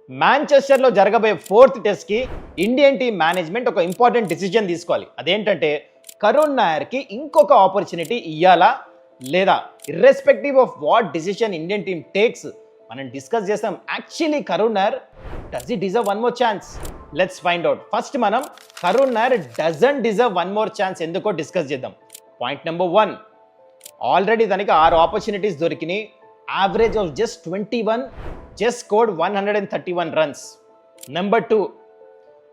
మాంచెస్టర్లో జరగబోయే 4th టెస్ట్కి Indian team management ఒక ఇంపార్టెంట్ డిసిజన్ తీసుకోవాలి. అదేంటంటే కరుణ్ నాయర్కి ఇంకొక ఆపర్చునిటీ ఇవ్వాలా లేదా? Irrespective of what decision Indian team takes మనం డిస్కస్ చేస్తాం. Actually Karun Nair does it deserve one more chance? Let's find out. First మనం Karun Nair doesn't deserve one more chance ఎందుకో డిస్కస్ చేద్దాం. పాయింట్ నెంబర్ 1, ఆల్రెడీ తనకి 6 ఆపర్చునిటీస్ దొరికినాయి. Average of just 21, just scored 131 runs. Number 2,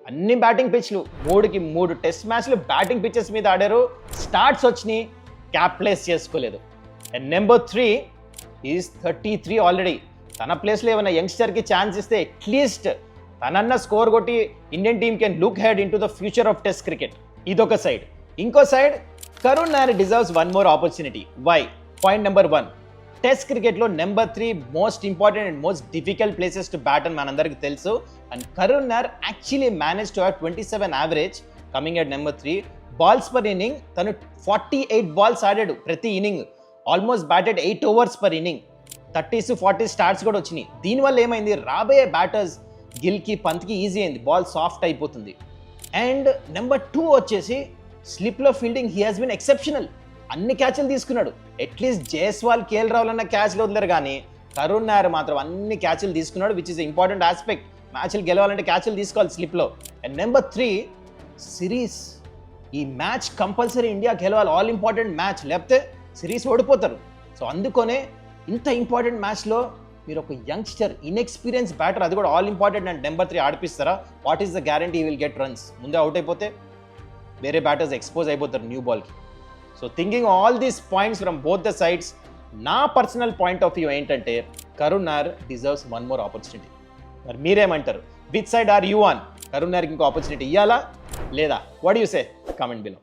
అన్ని batting పిచ్లు, 3కి 3 టెస్ట్ మ్యాచ్లు బ్యాటింగ్ పిచ్చెస్ మీద ఆడారు. స్టార్ట్స్ వచ్చినాయి, క్యాప్ ప్లేస్ చేసుకోలేదు. And number 3 is 33 already. తన ప్లేస్లో ఏమైనా యంగ్స్టర్కి ఛాన్స్ ఇస్తే అట్లీస్ట్ తనన్న స్కోర్ కొట్టి Indian team can look head in to the future of test cricket. ఇదొక సైడ్. ఇంకో side Karun Nair deserves one more opportunity. Why? Point number 1, test క్రికెట్లో number 3 most important and most difficult places to bat అని మనందరికీ తెలుసు. And Karun Nair actually manage to have 27 average coming at number 3. Balls per inning తను 48 balls ఆడాడు ప్రతి inning. Almost batted 8 overs per inning. 30s 40s starts కూడా వచ్చినాయి. దీనివల్ల ఏమైంది, రాబోయే బ్యాటర్స్ గిల్కి పంత్కి ఈజీ అయింది, బాల్ సాఫ్ట్ అయిపోతుంది. అండ్ నెంబర్ 2 వచ్చేసి స్లిప్లో fielding he has been exceptional. అన్ని క్యాచ్లు తీసుకున్నాడు. అట్లీస్ట్ జైస్వాల్, కేఎల్ రాహుల్ అన్న క్యాచ్లు వదిలేరు, కానీ కరుణ్ నాయర్ మాత్రం అన్ని క్యాచ్లు తీసుకున్నాడు, విచ్ ఇస్ ఇంపార్టెంట్ ఆస్పెక్ట్. మ్యాచ్లు గెలవాలంటే క్యాచ్లు తీసుకోవాలి స్లిప్లో. And number 3 series. ఈ మ్యాచ్ కంపల్సరీ ఇండియా గెలవాలి, ఆల్ ఇంపార్టెంట్ మ్యాచ్, లేకపోతే సిరీస్ ఓడిపోతారు. సో అందుకనే ఇంత ఇంపార్టెంట్ మ్యాచ్లో మీరు ఒక యంగ్స్టర్ ఇన్ఎక్స్పీరియన్స్ బ్యాటర్, అది కూడా ఆల్ ఇంపార్టెంట్ అండ్ నెంబర్ 3 ఆడిపిస్తారా? What is the guarantee will get runs? ముందే అవుట్ అయిపోతే వేరే బ్యాటర్స్ ఎక్స్పోజ్ అయిపోతారు న్యూ బాల్కి. So thinking all these points from both the sides, నా పర్సనల్ పాయింట్ ఆఫ్ వ్యూ ఏంటంటే Karun Nair deserves one more opportunity. మరి మీరేమంటారు? Which side are you on? Karun నాయర్కి ఇంకో ఆపర్చునిటీ ఇవ్వాలా లేదా? What you say? Comment below.